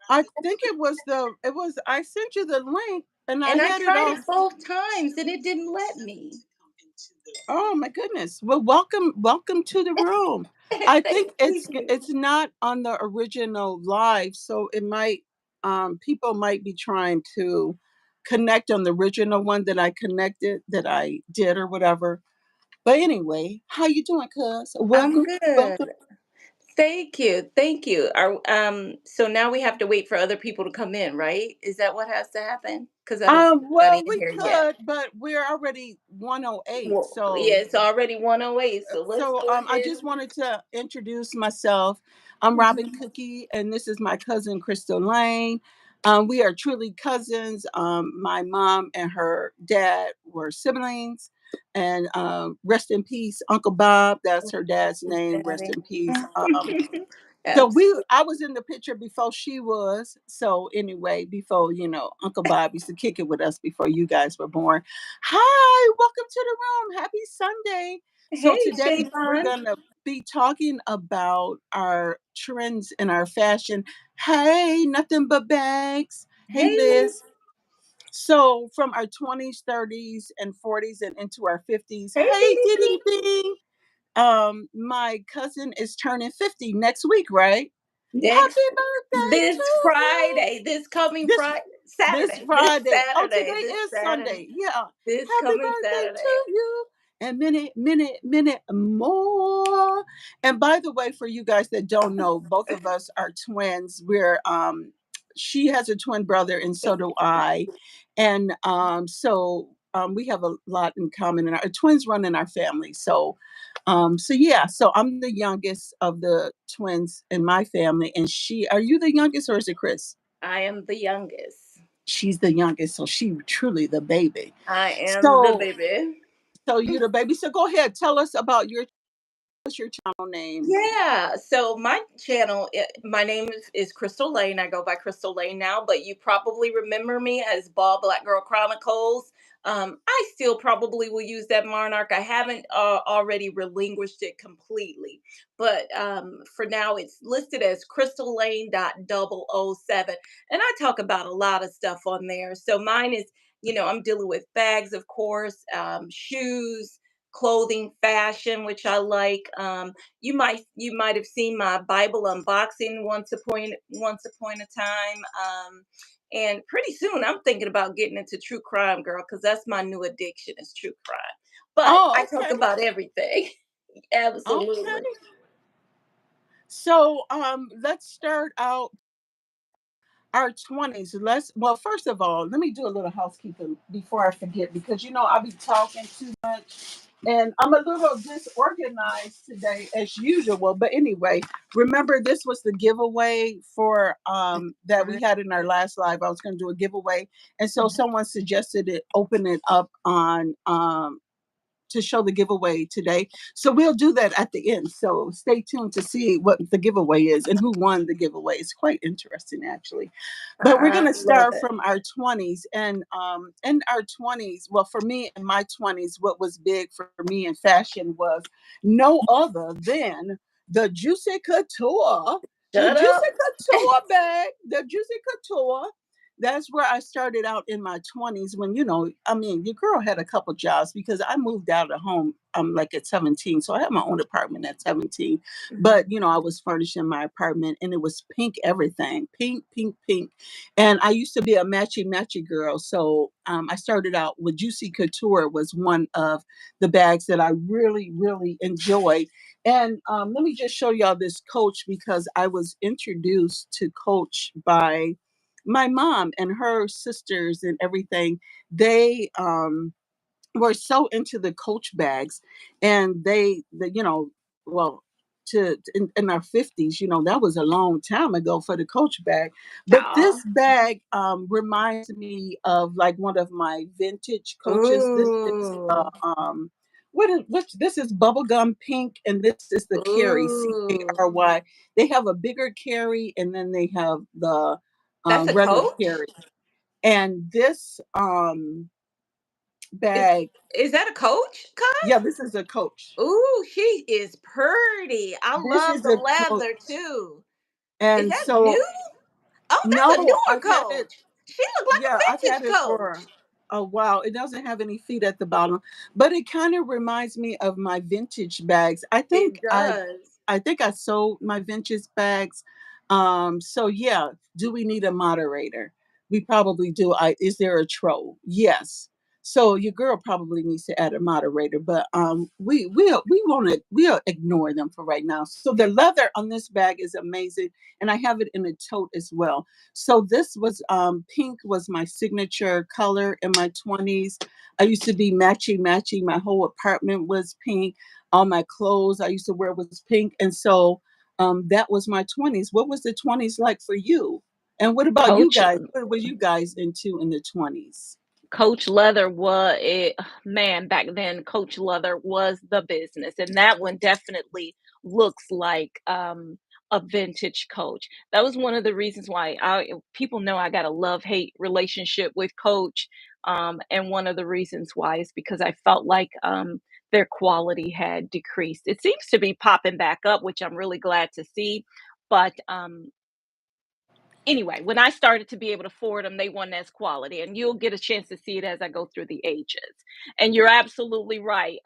I think I sent you the link and I And I had it tried all. it both times and it didn't let me. Oh my goodness. Well, welcome to the room. I Thank think it's you. not on the original live, so it might people might be trying to connect on the original one that I did or whatever. But anyway, how you doing, cuz? I'm Welcome. good. Welcome. Thank you. Thank you. So now we have to wait for other people to come in, right? Is that what has to happen? Because I don't see Well, anybody in we here yet. could, but we're already 108. Well, yeah, it's already 1:08, so let's go I ahead. just wanted to introduce myself. I'm Robin Mhm. Cookie, and this is my cousin Crystal Lane. We are truly cousins. My mom and her dad were siblings, and rest in peace, Uncle Bob. That's her dad's name. Rest Daddy. in peace. Absolutely. I was in the picture before she was. So anyway, before Uncle Bob used to kick it with us before you guys were born. Hi, welcome to the room. Happy Sunday. So Hey, today we're Shavon. gonna be talking about our trends in our fashion. Hey, nothing but bags. Hey, Hey, Liz. Liz. So from our 20s, 30s, and 40s and into our 50s. Hey, Hey, Diddy Diddy Dee. Ding. My cousin is turning 50 next week, right? Next, Happy birthday this to you. Friday, this coming This Friday, this Saturday, this Friday. Oh, Saturday, today this is Saturday, Sunday. Yeah. this Happy coming birthday to Saturday. you. And minute more. And by the way, for you guys that don't know, both of us are twins. We're she has a twin brother and so do I. And we have a lot in common and our twins run in our family. So I'm the youngest of the twins in my family. And are you the youngest or is it Chris? I am the youngest. She's the youngest, so she truly the baby. I am the So baby. so you're the baby. So go ahead, tell us about what's your channel name? Yeah, so my channel, my name is Crystal Lane. I go by Crystal Lane now, but you probably remember me as Ball Black Girl Chronicles. I still probably will use that monarch. I haven't already relinquished it completely, but for now it's listed as Crystal Lane .007, and I talk about a lot of stuff on there. So mine is, I'm dealing with bags, of course, shoes, clothing, fashion, which I like. You might have seen my Bible unboxing once upon a time. And pretty soon I'm thinking about getting into true crime, girl, because that's my new addiction is true crime. But Oh, I talk okay. about everything. Absolutely. Okay. So let's start out our 20s. First of all, let me do a little housekeeping before I forget because I'll be talking too much and I'm a little disorganized today as usual. But anyway, remember this was the giveaway for that we had in our last live. I was going to do a giveaway, and so someone suggested it open it up on to show the giveaway today. So we'll do that at the end. So stay tuned to see what the giveaway is and who won the giveaway. It's quite interesting, actually. But we're I going to love start it. from our 20s. And in our 20s, well, for me in my 20s, what was big for me in fashion was no other than the Juicy Couture. The Shut Juicy up. Couture bag, the Juicy Couture. That's where I started out in my 20s when, I mean, your girl had a couple jobs because I moved out of home like at 17. So I had my own apartment at 17. But, Mhm. I was furnishing my apartment and it was pink everything. Pink, pink, pink. And I used to be a matchy matchy girl. So I started out with Juicy Couture was one of the bags that I really, really enjoyed. And let me just show y'all this Coach because I was introduced to Coach by my mom and her sisters and everything. They were so into the Coach bags, and well, in our 50s, that was a long time ago for the Coach bag. But Aw. this bag reminds me of like one of my vintage Coaches. This is Ooh. this is bubblegum pink, and this is the Carry Ooh. Cary. They have a bigger Carry, and then they have the That's a regular coach? Carry. And this Is bag, is that a coach, yeah, cuz? this is a Coach. Ooh, she is pretty. I This love is the a Coach, leather too. Is and that so new? Oh, that's a No, newer I've had it. coach. She looked like Yeah, I've a had vintage it for coach. a while. It doesn't have any feet at the bottom, but it kind of reminds me of my vintage bags. It does. I think I sold my vintage bags. So yeah, do we need a moderator? We probably do. Is there a troll? Yes. So your girl probably needs to add a moderator, but we won't we'll ignore them for right now. So the leather on this bag is amazing, and I have it in a tote as well. So this was pink was my signature color in my 20s. I used to be matchy matchy. My whole apartment was pink. All my clothes I used to wear was pink. And so that was my 20s. What was the 20s like for you? And what about you Coach guys? What were you guys into in the 20s? Coach Leather was it man, back then, Coach Leather was the business, and that one definitely looks like, a vintage Coach. That was one of the reasons why I people know I got a love-hate relationship with Coach, and one of the reasons why is because I felt like, their quality had decreased. It seems to be popping back up, which I'm really glad to see, but, anyway, when I started to be able to afford them, they weren't as quality, and you'll get a chance to see it as I go through the ages. And you're absolutely right.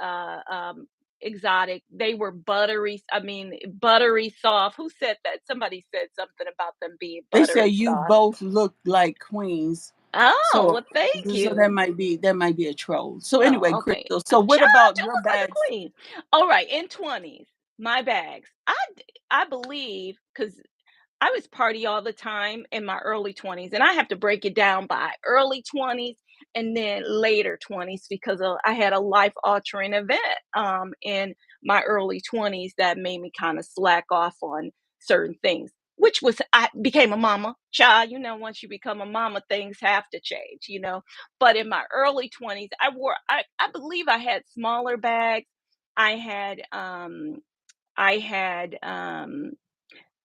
Exotic, they were buttery. I mean, buttery soft. Who said that? Somebody said something about them being They say buttery you soft. both look like queens. Oh, So well, thank so you. that might be a troll. So anyway, Oh, okay. Crystal. So what Child, about you your look like a bags? queen. All right, in 20s, my bags. I believe because I was party all the time in my early 20s, and I have to break it down by early 20s and then later 20s because I had a life altering event in my early 20s that made me kind of slack off on certain things. Which was I became a mama, child. You know, once you become a mama, things have to change. But in my early 20s, I believe I had smaller bags. I had I had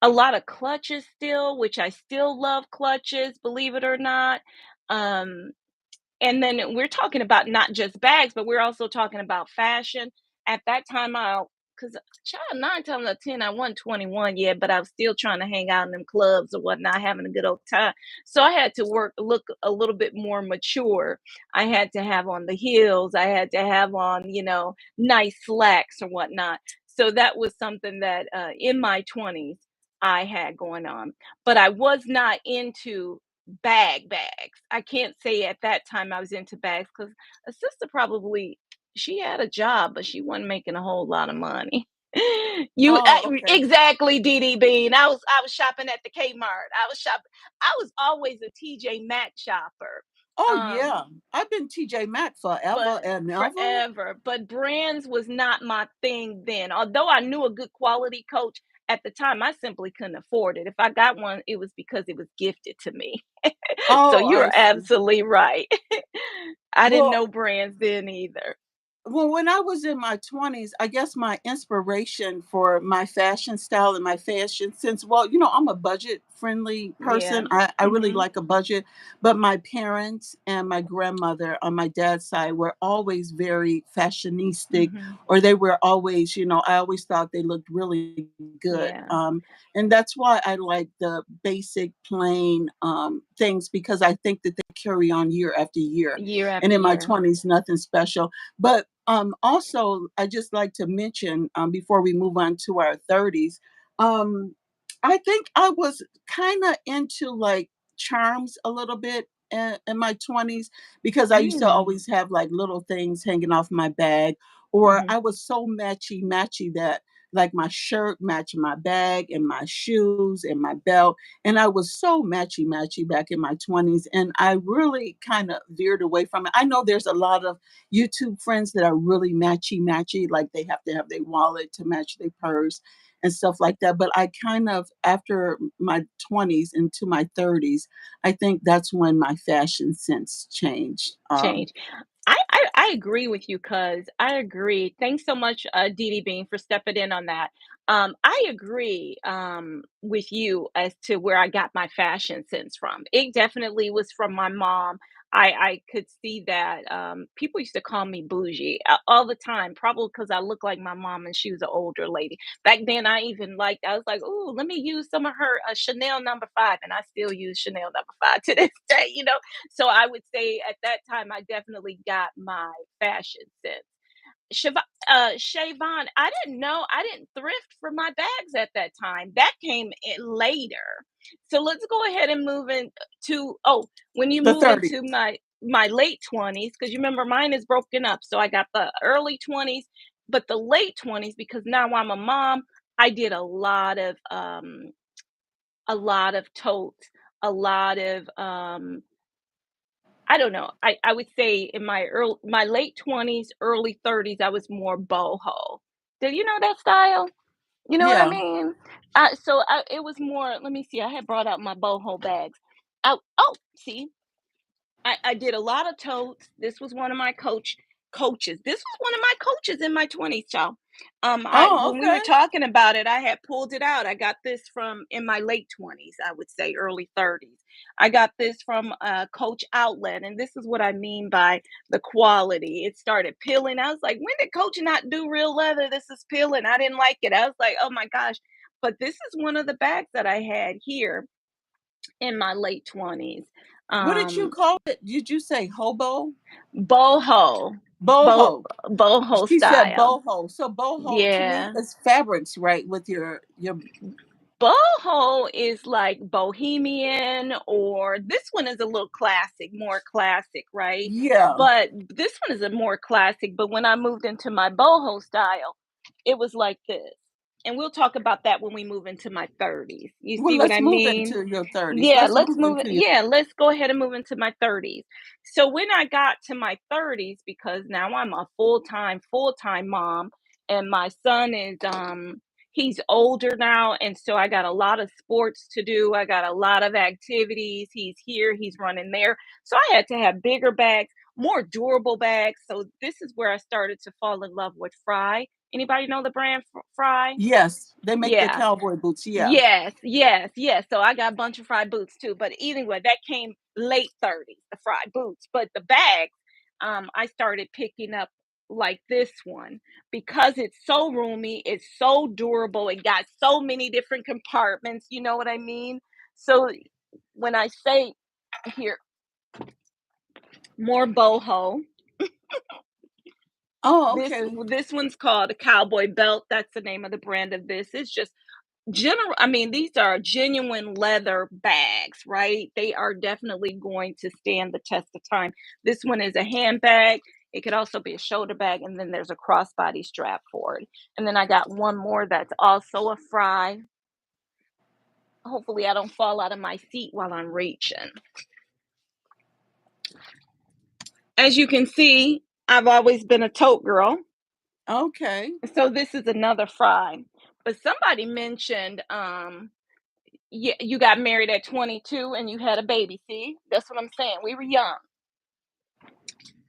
a lot of clutches still, which I still love clutches, believe it or not. Um, and then we're talking about not just bags, but we're also talking about fashion. At that time, because child, 9 times out of 10, I wasn't 21 yet, but I was still trying to hang out in them clubs or whatnot, having a good old time. So I had to look a little bit more mature. I had to have on the heels. I had to have on, nice slacks or whatnot. So that was something that in my 20s I had going on. But I was not into bags. I can't say at that time I was into bags because a sister probably she had a job, but she wasn't making a whole lot of money. Oh, okay. Exactly, DD Bean. I was shopping at the Kmart. I was shopping. I was always a TJ Maxx shopper. Oh Um, yeah. I've been TJ Maxx but forever and ever. forever. But brands was not my thing then. Although I knew a good quality coach at the time, I simply couldn't afford it. If I got one, it was because it was gifted to me. So Oh, I you're see. absolutely right. I didn't Well, know brands then either. when I was in my 20s, I guess my inspiration for my fashion style and my fashion sense, well, I'm a budget friendly Yeah. person. I really Mhm. like a budget, but my parents and my grandmother on my dad's side were always very fashionistic, Mhm. or they were always, I always thought they looked really good. Yeah. And that's why I like the basic, plain things because I think that they carry on year after year. Year And after in my year. 20s, nothing special. But also, I just like to mention before we move on to our 30s, um, I think I was kind of into like charms a little bit in my 20s because I used to Mm. always have like little things hanging off my bag, or Mhm. I was so matchy matchy that like my shirt matched my bag and my shoes and my belt. And I was so matchy matchy back in my 20s. And I really kind of veered away from it. I know there's a lot of YouTube friends that are really matchy matchy, like they have to have their wallet to match their purse and stuff like that. But I kind of, after my 20s into my 30s, I think that's when my fashion sense changed. Change. I agree with you, cuz I agree. Thanks so much, Dee Bean, for stepping in on that. I agree with you as to where I got my fashion sense from. It definitely was from my mom. I could see that, people used to call me bougie, all the time, probably because I look like my mom and she was an older lady. Back then, I was like, "Ooh, let me use some of her, Chanel number 5," and I still use Chanel number 5 to this day, you know? So I would say at that time, I definitely got my fashion sense. Shavon, I didn't thrift for my bags at that time. That came in later. So let's go ahead and move into when you The move 30. into my late 20s, because you remember mine is broken up. So I got the early 20s, but the late 20s, because now I'm a mom, I did a lot of totes, a lot of I don't know. I would say in my late 20s, early 30s, I was more boho. Do you know that style? You know what I Yeah. mean? It was more. Let me see. I had brought out my boho bags. See, I did a lot of totes. This was one of my coaches. This was one of my coaches in my 20s, child. I Oh, When we were okay. talking about it, I had pulled it out. I got this from in my late 20s, I would say early 30s. I got this from Coach Outlet, and this is what I mean by the quality. It started peeling. I was like, when did Coach not do real leather? This is peeling. I didn't like it. I was like, oh my gosh. But this is one of the bags that I had here in my late 20s. What did you Um, call it? Did you say hobo? Boho. Bo Boho. Boho She said style. boho. So boho to me Yeah. is fabrics, right? With your Boho is like bohemian, or this one is a little classic, more classic, right? yeah. But this one is a more classic, but when I moved into my boho style, it was like this. And we'll talk about that when we move into my 30s. You Well, see what let's I move mean? into your 30s. Yeah, Let's let's move move it. into your Yeah, let's go ahead and move into my 30s. So when I got to my 30s, because now I'm a full-time mom, and my son is he's older now, and so I got a lot of sports to do. I got a lot of activities. He's here, he's running there. So I had to have bigger bags, more durable bags. So this is where I started to fall in love with Fry. Anybody know the brand Fry? yes. They make the Yeah. cowboy boots. Yeah. Yes, yes, yes. So I got a bunch of fried boots too. But anyway, that came late 30s, the fried boots. But the bags, I started picking up like this one because it's so roomy, it's so durable, it got so many different compartments, you know what I mean? So when I say here, more boho, Oh, this okay. this one's called a cowboy belt. That's the name of the brand of this. It's just I mean, these are genuine leather bags, right? They are definitely going to stand the test of time. This one is a handbag. It could also be a shoulder bag, and then there's a crossbody strap for it. And then I got one more that's also a fry. Hopefully, I don't fall out of my seat while I'm reaching. As you can see, I've always been a tote girl. Okay. So this is another fry. But somebody mentioned yeah, you got married at 22 and you had a baby. See, that's what I'm saying. We were young.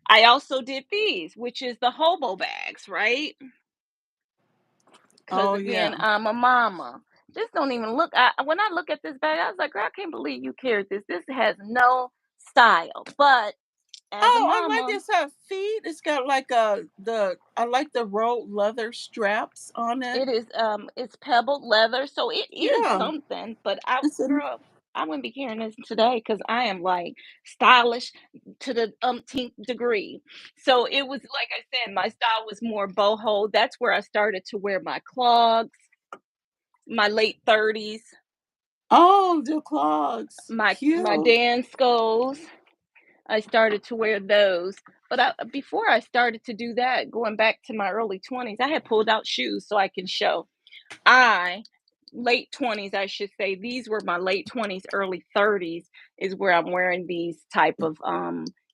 I also did these, which is the hobo bags, right? Because Oh, again, yeah. I'm a mama. This don't even look. When I look at this bag, I was like, girl, I can't believe you carried this. This has no style. But as a Oh, I like mama, this feet. It's got like I like the rolled leather straps on it. it's pebbled leather, so it is Yeah. something. But I, It's a girl, I wouldn't be carrying this today because I am like stylish to the umpteenth degree. So it was like I said, my style was more boho. That's where I started to wear my clogs, my late 30s, oh, the clogs. my Cute. Danskos. I started to wear those. But before I started to do that, going back to my early 20s, I had pulled out shoes so I can show. I late 20s, I should say. These were my late 20s, early 30s is where I'm wearing these type of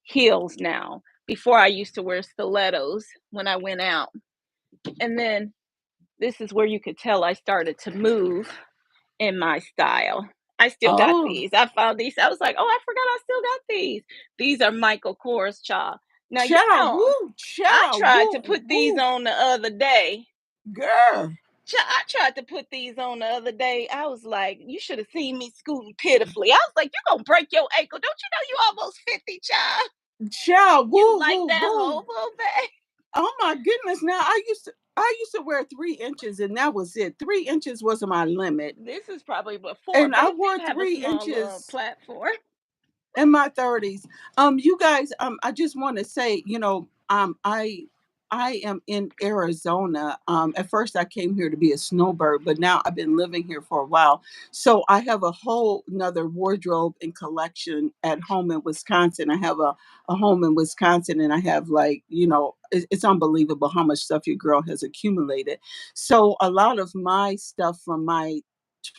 heels now. Before I used to wear stilettos when I went out. And then this is where you could tell I started to move in my style. I still got Oh, these. I found these. I was like, "Oh, I forgot I still got these." These are Michael Kors, child. Now, you child, know, woo, I child, tried to woo, put these woo, on the other day. girl. I tried to put these on the other day. I was like, you should have seen me scooting pitifully. I was like, you gonna break your ankle. Don't you know you almost 50, child? Child, You woo, like woo, that woo. hobo bag? Oh my goodness. Now I used to wear 3 inches and that was it. 3 inches was my limit. This is probably what four, And but I it wore did have a three small inches platform. in my 30's. You guys, I just want to say, I am in Arizona. At first I came here to be a snowbird, but now I've been living here for a while. So I have a whole another wardrobe and collection at home in Wisconsin. I have a home in Wisconsin and I have like, it's unbelievable how much stuff your girl has accumulated. So a lot of my stuff from my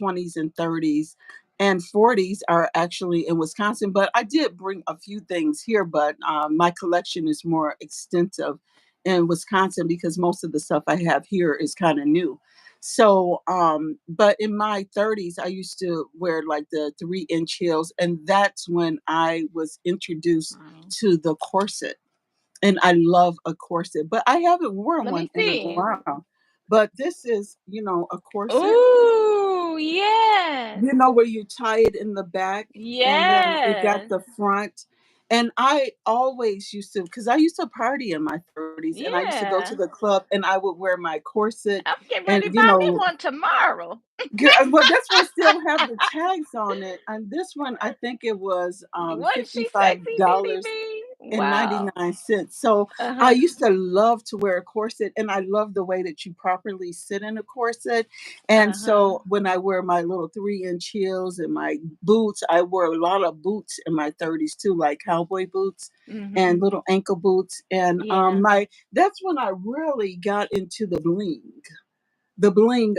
20's and 30's and 40's are actually in Wisconsin. But I did bring a few things here, but my collection is more extensive in Wisconsin because most of the stuff I have here is kind of new. So, but in my 30's, I used to wear like the 3 inch heels, and that's when I was introduced Wow. to the corset. And I love a corset, but I haven't worn Let me one in a see. while. But this is, a corset, Ooh, yes. where you tie it in the back and then it got Yes. the front. And I always used to, because I used to party in my 30's and I used to go to Yeah. the club and I would wear my corset I'm getting and, ready to buy me one tomorrow. well, this one still have the tags on it. And this one, I think it was Wasn't she sexy, Diddy $55 B? and Wow. 99 cents. So I Uh-huh. used to love to wear a corset and I love the way that you properly sit in a corset. And Uh-huh. so when I wear my little 3 inch heels and my boots, I wore a lot of boots in my 30's too, like cowboy boots and Mhm. little ankle boots. And Yeah. my that's when I really got into the bling The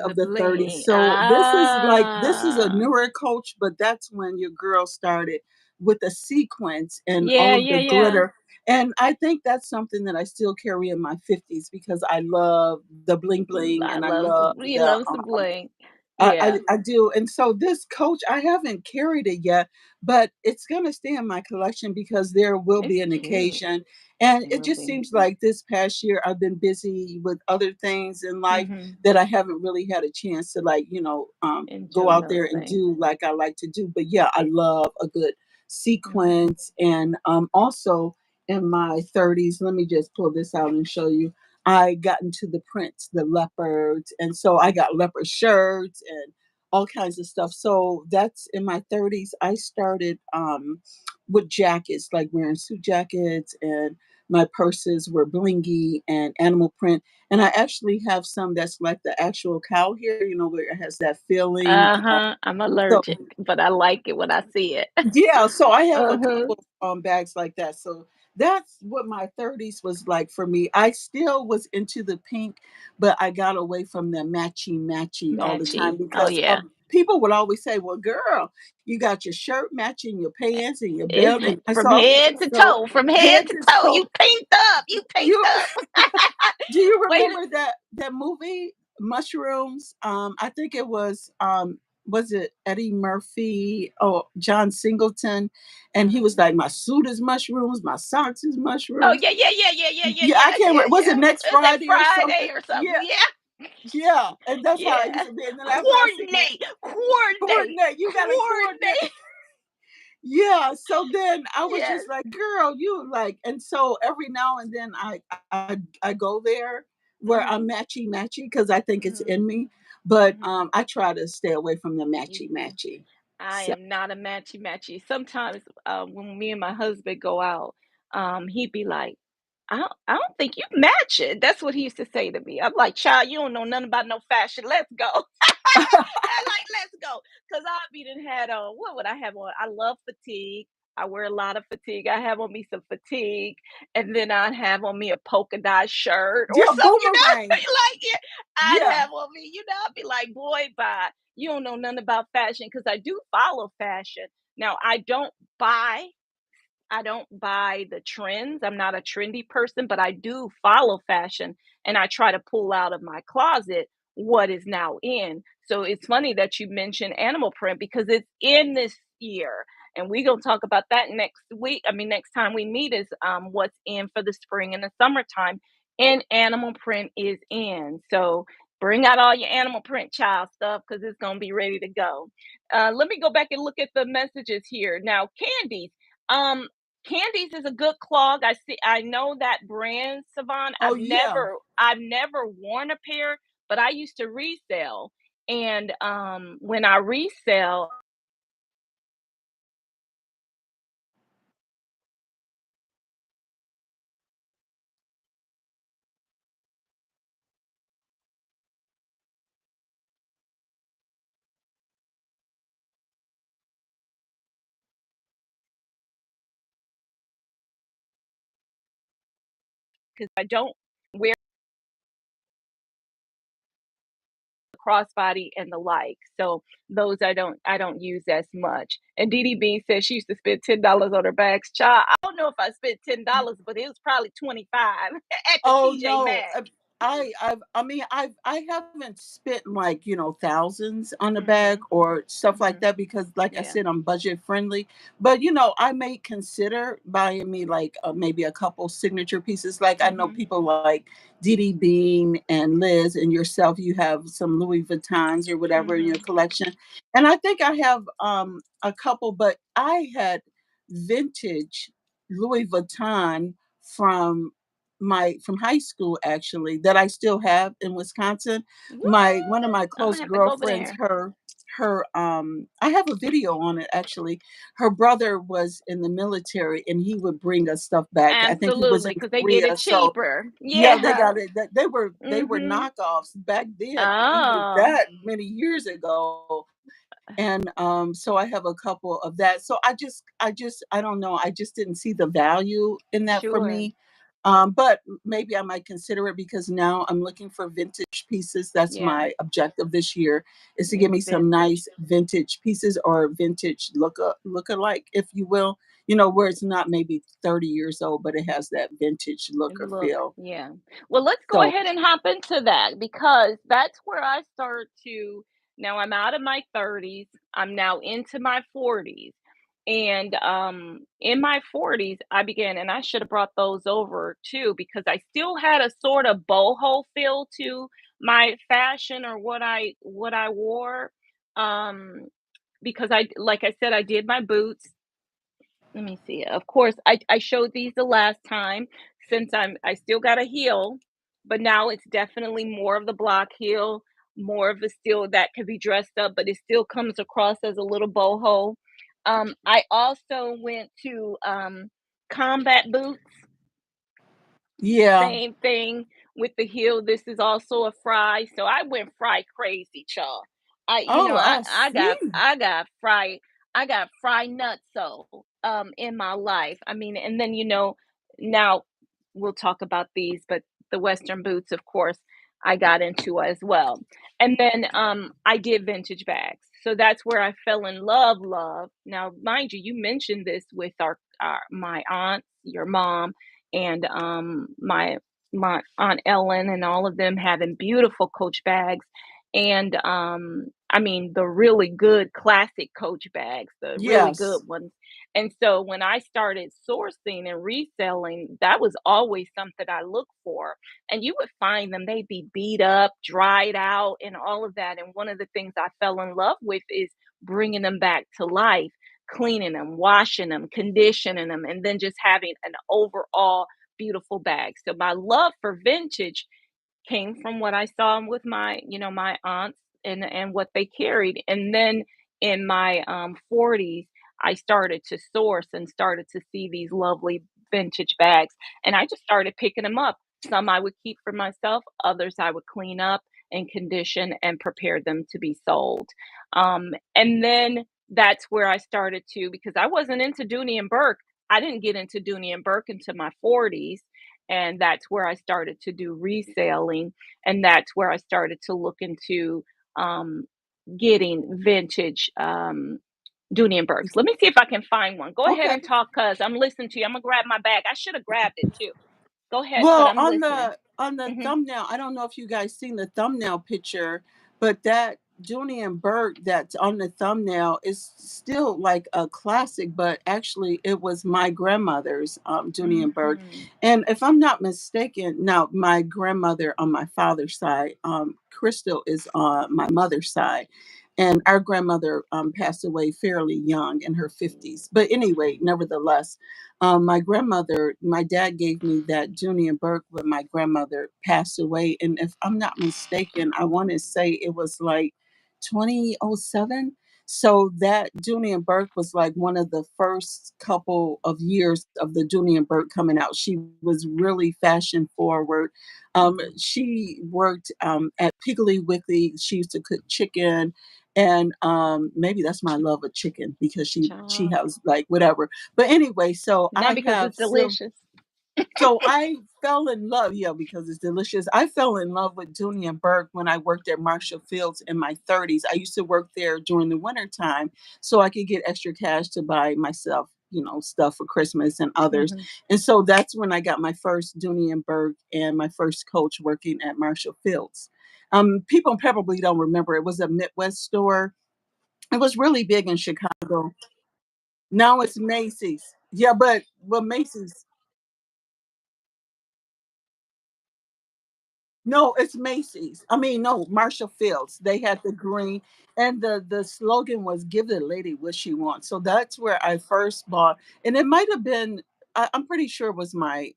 of the 30's. bling. So this is a Ah. newer coach, but that's when your girl started with the sequence and Yeah, all of yeah, the yeah. glitter. And I think that's something that I still carry in my 50's because I love the bling bling I and I love love he the loves the bling. I, Yeah. I, I do. And so this coach, I haven't carried it yet, but it's going to stay in my collection because there will It's be an cute. occasion. And It it will just be. seems like this past year I've been busy with other things in life Mhm. that I haven't really had a chance to go Enjoy out those there and things. do like I like to do. But yeah, I love a good Mhm. sequence. And also in my 30's, let me just pull this out and show you. I got into the prints, the leopards, and so I got leopard shirts and all kinds of stuff. So that's in my 30's. I started with jackets, like wearing suit jackets, and my purses were blingy and animal print. And I actually have some that's like the actual cow hair, where it has that feeling. Uh-huh. I'm So allergic, but I like it when I see it. yeah, so I have a Uh-huh. couple bags like that. So that's what my 30's was like for me. I still was into the pink, but I got away from the matchy matchy all the time Matchy. Oh because yeah. people would always say, "Well, girl, you got your shirt matching your pants and your belt," It's and from so head to so toe, from head head to to toe. toe. You pinked up. You pinked You up. do you Wait a remember that movie Mushrooms? I think it was it Eddie Murphy or John Singleton, and he was um, like, "My suit is mushrooms, my socks is oh mushrooms." yeah, yeah, yeah, yeah, yeah, yeah, Yeah, I yeah, can't yeah, remember. Was yeah. it next Is it Friday or something? Friday or something? Yeah, Yeah. yeah, and that's how I used Yeah. to be. And then after I seen that, Coordinate. Coordinate. coordinate, you got to coordinate. Coordinate. Yeah, so then I was Yes. just like, "Girl, you like," and so every now and then I go there where I'm Mhm. matchy matchy because I think it's Mhm. in me, but Mhm. I try to stay away from the You matchy do. matchy. I So am not a matchy matchy. Sometimes when me and my husband go out, he'd be like, I don't think you match it. That's what he used to say to me. I'm like, child, you don't know nothing about no fashion. Let's go. I like, let's go. Cause I be done had on what would I have on? I love fatigue. I wear a lot of fatigue. I have on me some fatigue, and then I have on me a polka dot shirt or yeah, something. boomerang. Like it. I'd Yeah, have on me. I'd be like, boy, bye. You don't know nothing about fashion because I do follow fashion. Now buy I don't buy the trends. I'm not a trendy person, but I do follow fashion and I try to pull out of my closet what is now in. So it's funny that you mentioned animal print because it's in this year. And we're gonna talk about that next week. I mean, next time we meet is what's in for the spring and the summertime. And animal print is in. So Bring out all your animal print child stuff because it's gonna be ready to go. Let me go back and look at the messages here. Now, candies. Um, Candies is a good clog. I know that brand, Savon. Oh yeah. I've never worn a pair, but I used to resell. And when I resell, because I don't wear crossbody and the like. So those I don't use as much. And Dee Bean says she used to spend $10 on her bags. Child, I don't know if I spent $10, but it was probably 25 at the Oh TJ no, Maxx. I mean, I haven't spent like thousands on a bag Mhm. or stuff like Mhm. that because, like I Yeah. said, I'm budget friendly. But I may consider buying me like maybe a couple signature pieces. Like I know Mhm. people like Didi Bean and Liz and yourself. You have some Louis Vuittons or whatever in your Mhm. collection, and I think I have a couple. But I had vintage Louis Vuitton from from high school actually that I still have in Wisconsin. My What? one of my I'm gonna close have to go over girlfriends, there. her I have a video on it actually. Her brother was in the military and he would bring us stuff back. I think he was Absolutely, in because they get it Korea. So cheaper. yeah, they Yeah. got it. They were Mhm. knockoffs back then, even Oh, that many years ago. And so I have a couple of that. So I don't know, I just didn't see the value in that for sure. me. But maybe I might consider it because now I'm looking for vintage pieces. That's Yeah, my objective this year, is to get it's me some vintage. nice vintage pieces or vintage look alike, if you will. Where it's not maybe 30 years old, but it has that vintage look or Look, feel. yeah. Well, let's go So ahead and hop into that because that's where I start to. Now I'm out of my 30s. I'm now into my 40s. And in my 40s, I began, and I should have brought those over too because I still had a sort of boho feel to my fashion or what I wore. Um, because like I said, I did my boots. Let me see. Of course, I showed these the last time since I still got a heel, but now it's definitely more of the block heel, more of the steel that could be dressed up, but it still comes across as a little boho. I also went to combat boots. yeah. Same thing with the heel. This is also a fry. So I went fry crazy, y'all. I, you know, Oh, I, I I see. got, I got fry, I got fry nuts. So, in my life, I mean, and then, now we'll talk about these, but the Western boots, of course, I got into as well. And then, I did vintage bags. So that's where I fell in love. Now, mind you, you mentioned this with my aunt, your mom, and my aunt Ellen and all of them having beautiful Coach bags, and I mean the really good classic Coach bags, the really good Yes. ones. And so when I started sourcing and reselling, that was always something I looked for. And you would find them, they'd be beat up, dried out, and all of that. And one of the things I fell in love with is bringing them back to life, cleaning them, washing them, conditioning them, and then just having an overall beautiful bags. So my love for vintage came from what I saw with my aunts and what they carried. And then in my 40s, I started to source and started to see these lovely vintage bags. And I just started picking them up. Some I would keep for myself, others I would clean up and condition and prepare them to be sold. And then that's where I started to, because I wasn't into Dooney and Burke. I didn't get into Dooney and Burke into my 40s, and that's where I started to do reselling, and that's where I started to look into um, getting vintage Dooney and Burks. Let me see if I can find one. Go ahead Okay. and talk, cuz I'm listening to you. I'm gonna grab my bag. I should have grabbed it too. Go ahead, but Well, I'm listening. on the Hmm. thumbnail, I don't know if you guys seen the thumbnail picture, but that Dooney and Burke that's on the thumbnail is still like a classic, but actually it was my grandmother's Dooney and Burke. Mhm. And if I'm not mistaken, now my grandmother on my father's side, Crystal is on my mother's side. And our grandmother passed away fairly young in her 50s. But anyway, nevertheless, my grandmother, my dad gave me that Dooney and Burke when my grandmother passed away. And if I'm not mistaken, I want to say it was like 2007. So that Dooney and Burke was like one of the first couple of years of the Dooney and Burke coming out. She was really fashion forward. Mhm. She worked at Piggly Wiggly. She used to cook chicken, and maybe that's my love of chicken because she Child. has like whatever. But anyway, so Not I because have it's still delicious. so I fell in love, yeah, because it's delicious. I fell in love with Dooney and Burke when I worked at Marshall Fields in my 30s. I used to work there during the winter time so I could get extra cash to buy myself, stuff for Christmas and others. Mhm. And so that's when I got my first Dooney and Burke and my first coach working at Marshall Fields. People probably don't remember. It was a Midwest store. It was really big in Chicago. Now it's Macy's. Yeah, but Macy's. No, it's Macy's. I mean, no, Marshall Fields. They had the green, and the slogan was "Give the lady what she wants." So that's where I first bought, and it might have been. I'm pretty sure it was my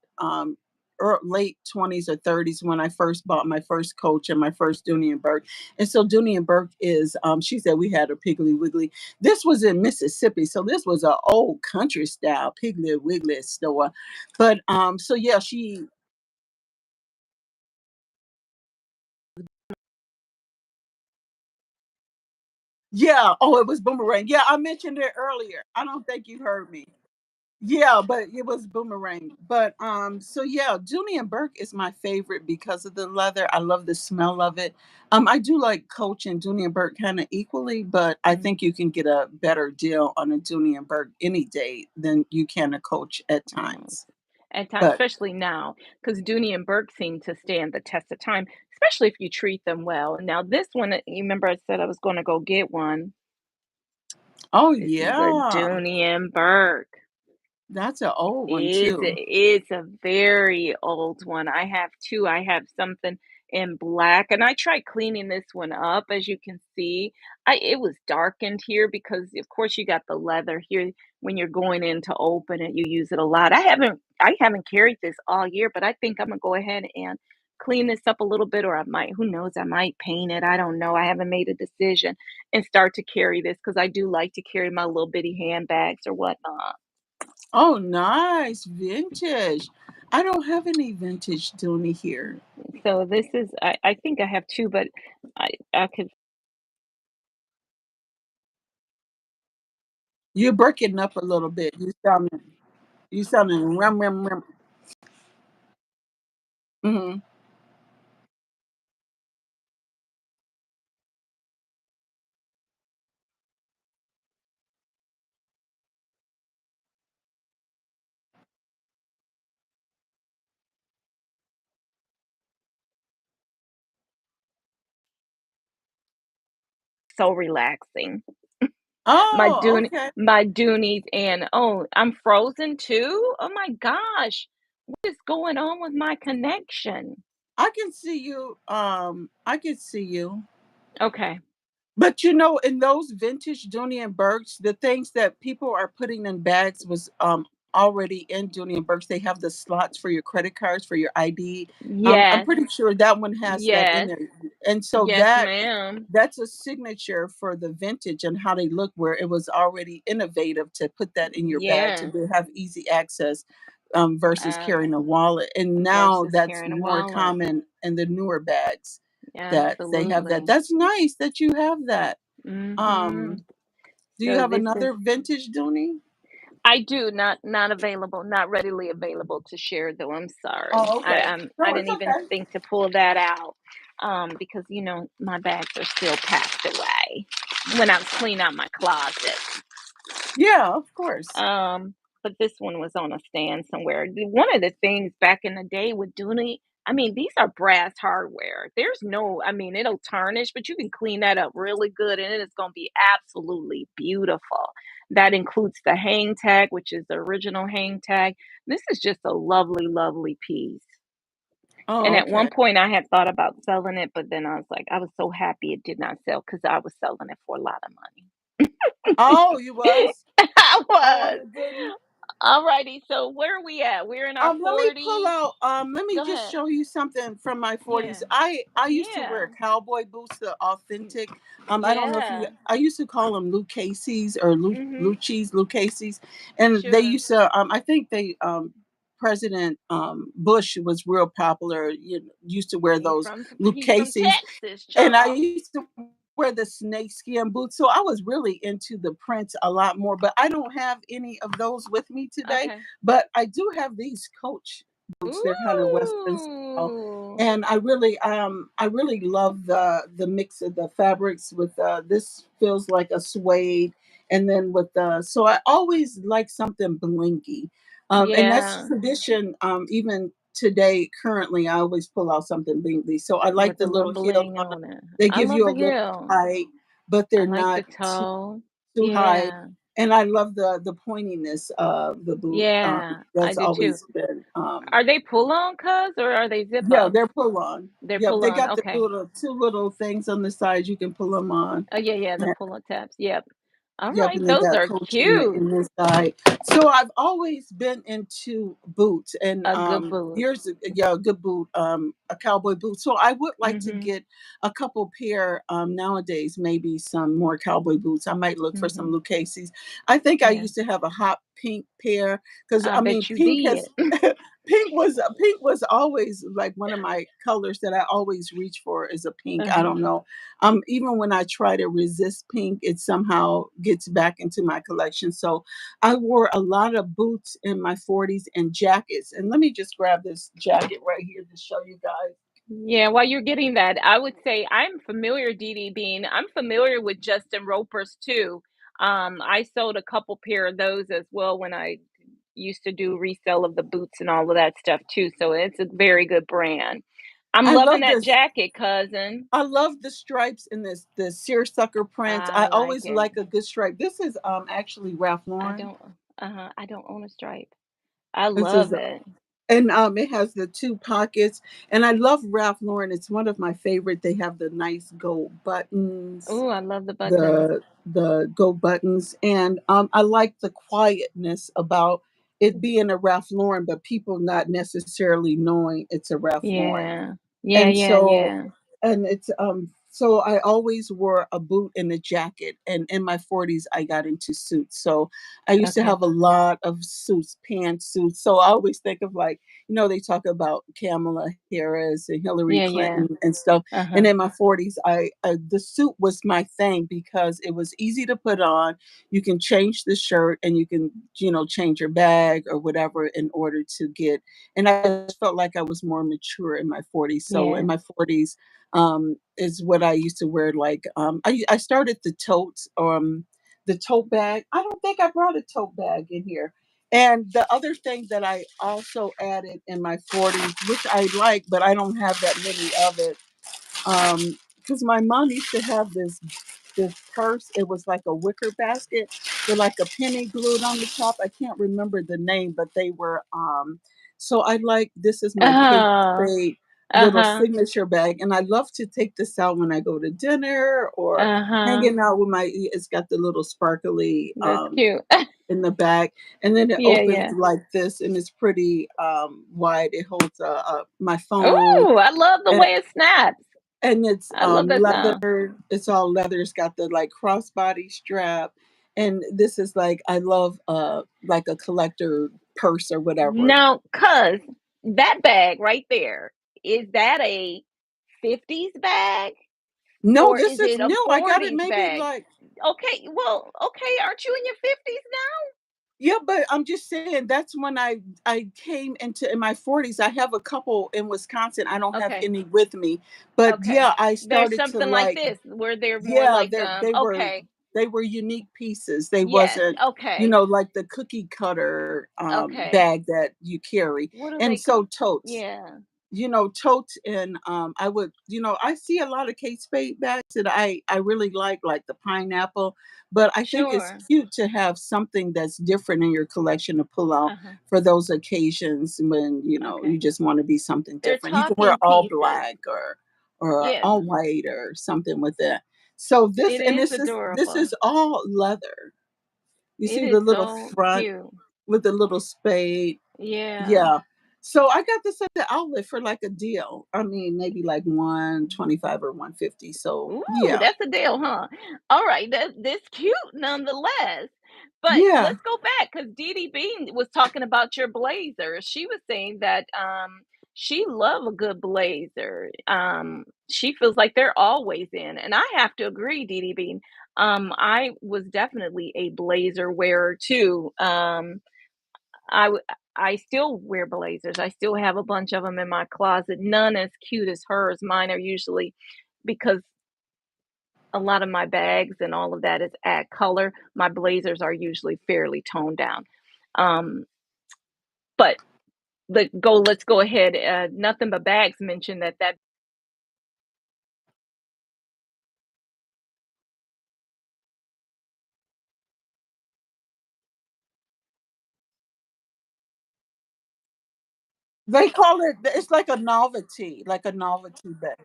late 20s or 30s when I first bought my first Coach and my first Dooney and Burke. And so Dooney and Burke is. She said we had a Piggly Wiggly. This was in Mississippi, so this was an old country style Piggly Wiggly store. But so yeah, she. Yeah. Oh, it was Boomerang. Yeah, I mentioned it earlier. I don't think you heard me. Yeah, but it was Boomerang. But so yeah, Dooney and Burke is my favorite because of the leather. I love the smell of it. I do like Coach and Dooney and Burke kind of equally, but I Mhm. think you can get a better deal on a Dooney and Burke any day than you can a Coach at Almost. times. At times, But especially now, because Dooney and Burke seem to stand the test of time, especially if you treat them well. Now, this one, you remember I said I was going to go get one. oh This is a yeah, Dooney and Burke. that's an old one It's too. it's a very old one. I have 2. I have something in black, and I tried cleaning this one up, as you can see. It was darkened here because, of course, you got the leather here. When you're going in to open it, you use it a lot. I haven't carried this all year, but I think Imma go ahead and clean this up a little bit, or I might, who knows, I might paint it. I don't know. I haven't made a decision and start to carry this because I do like to carry my little bitty handbags or whatnot. Oh, nice vintage. I don't have any vintage Dooney here. So this is, I think I have 2, but I could. You're breaking up a little bit. You sounding rum rum rum. Mhm. So relaxing. My Oh, Dooney okay. my Doonies, and, oh, I'm frozen too? Oh my gosh. What is going on with my connection? I can see you. I can see you. Okay. But in those vintage Dooney and Burks, the things that people are putting in bags was already in Dooney and Burks. They have the slots for your credit cards for your ID. I'm Yes. pretty sure that one has that in Yes. there. And so Yes, ma'am. that's a signature for the vintage and how they look, where it was already innovative to put that in your bag to Yes. have easy access versus Uh, carrying a wallet. And now versus that's carrying a more wallet. common in the newer bags that they have that. Absolutely. That's nice that you have that. Mhm. Um, do you So have this is, another vintage Dooney? I do, not available, not readily available to share though, I'm sorry. Oh, okay. I No, it's didn't even okay. think to pull that out, because, my bags are still packed away when I was cleaning out my closet. Yeah, of course. But this one was on a stand somewhere. One of the things back in the day with Dooney, I mean, these are brass hardware. There's no, I mean, it'll tarnish, but you can clean that up really good and it is going to be absolutely beautiful. That includes the hang tag, which is the original hang tag. This is just a lovely, lovely piece. And Oh, at one okay. point, I had thought about selling it, but then I was like, I was so happy it did not sell because I was selling it for a lot of money. Oh, you was? I Oh, was. you didn't? Alrighty, so where are we at? We're in our Let me pull 40s. out. Let me Go just ahead. show you something from my 40s. Yeah. I used to Yeah. wear cowboy boots, the authentic. I don't know if you. Yeah. I used to call them Lucchese's or Mhm. Lucchese's, and they Sure. used to. I think they. President Bush was real popular. You know, used to wear those He's from Lucchese's, Texas, and I child. used to wear the snakeskin boots. So I was really into the prints a lot more. But I don't have any of those with me today. Okay. But I do have these Coach boots. They're kind of Western style, Ooh. and I really love the mix of the fabrics with this feels like a suede, and then with so I always like something blingy, and that's Yeah. tradition. Even today, currently, I always pull out something blingy. So I like With a the little little heels bling on them. on it. They I give love you the a little heel. height, but I they're like the not toe. too high. Yeah. And I love the pointiness of the boot. Yeah. I That's do too. always been Are they pull-on cuz or are they yeah, zip-ups? they're pull on. They're Yep, they pull-on. got the Okay. little two little things on the sides you can pull them on. Oh yeah, yeah, the pull-on tabs. Yep. All Yep, right, and they those got are Coach cute. in this side. So I've always been into boots and A good boot. yeah, a good boot, a cowboy boot. So I would like to Mhm. get a couple pair nowadays, maybe some more cowboy boots. I might look for some Mhm. Lucchese's. I think I Yeah. used to have a hot pink pair because I I mean bet you pink has did. pink was always like one of my colors that I always reach for is a pink. I Uh-huh. don't know, even when I try to resist pink, it somehow gets back into my collection. So I wore a lot of boots in my 40s and jackets. And let me just grab this jacket right here to show you guys. Yeah, while you're getting that, I would say I'm familiar, Dee Dee Bean. I'm familiar with Justin Roper's too. I sold a couple pair of those as well when I used to do resale of the boots and all of that stuff too. So it's a very good brand. I'm I loving love that this. jacket, cousin. I love the stripes in this the seersucker print. I I like always it. like a good stripe. This is actually Ralph I Lauren. don't I don't own a stripe. I This is love it. and it has the two pockets. And I love Ralph Lauren. It's one of my favorite. They have the nice gold buttons, Oh, I love the buttons. the gold buttons, and I like the quietness about it being a Ralph Lauren, but people not necessarily knowing it's a Ralph Lauren. Yeah. Yeah, And yeah, so yeah. and it's so I always wore a boot and a jacket, and in my 40s I got into suits. So I used to Okay. have a lot of suits, pantsuits. So I always think of like, they talk about Kamala Harris and Hillary Yeah, yeah. Clinton and stuff. And Uh-huh. in my 40s, the suit was my thing because it was easy to put on. You can change the shirt and you can, change your bag or whatever in order to get. And I just felt like I was more mature in my 40s. So in Yeah. my 40s is what I used to wear. Like I started the tote bag. I don't think I brought a tote bag in here. And the other thing that I also added in my 40s, which I like, but I don't have that many of it, because my mom used to have this purse. It was like a wicker basket with like a penny glued on the top. I can't remember the name, but they were so I like this is my Kate Oh. Spade little Uh-huh. signature bag, and I love to take this out when I go to dinner or Uh-huh. hanging out with my. It's got the little sparkly That's cute. in the back, and then it Yeah, opens yeah. like this, and it's pretty wide. It holds my phone, Ooh, I love the way it snaps. and it's I love that sound. leather. It's all leather. It's got the like crossbody strap, and this is like I love like a collector purse or whatever. Now, cuz that bag right there, is that a 50s bag No, or this is is it a new. I got it 40s maybe bag? like Okay, well, okay, aren't you in your 50s yeah, but I'm just saying that's when I came into in my 40s. I have a couple in Wisconsin. I don't now? have Okay. any with me, but Okay. yeah, I There's started to something like like this where they're more yeah, like okay. they were unique pieces. They Yes. wasn't, Okay. like the cookie cutter Okay. bag that you carry. What are And they so totes. yeah. totes, and I would, I see a lot of Kate Spade bags that I really like the pineapple, but I think it's Sure. cute to have something that's different in your collection to pull out Uh-huh. for those occasions when, you Okay. just want to be something They're different. You can wear talking all pieces. black or Yeah. all white or something with it. So this It and is this adorable. is all leather. You It see the is little so front cute. with the little spade. Yeah. Yeah. So I got this at the outlet for like a deal. I mean, maybe like 125 or 150. So Ooh, yeah. that's a deal, huh? All right, that's cute nonetheless. But Yeah. let's go back because Dee Dee Bean was talking about your blazer. She was saying that she love a good blazer. She feels like they're always in, and I have to agree, Dee Dee Bean. I was definitely a blazer wearer too. I w- I still wear blazers. I still have a bunch of them in my closet. None as cute as hers. Mine are usually because a lot of my bags and all of that is at color. My blazers are usually fairly toned down. Um, but let's go ahead. Nothing but bags mentioned that They call it, it's like a novelty bag.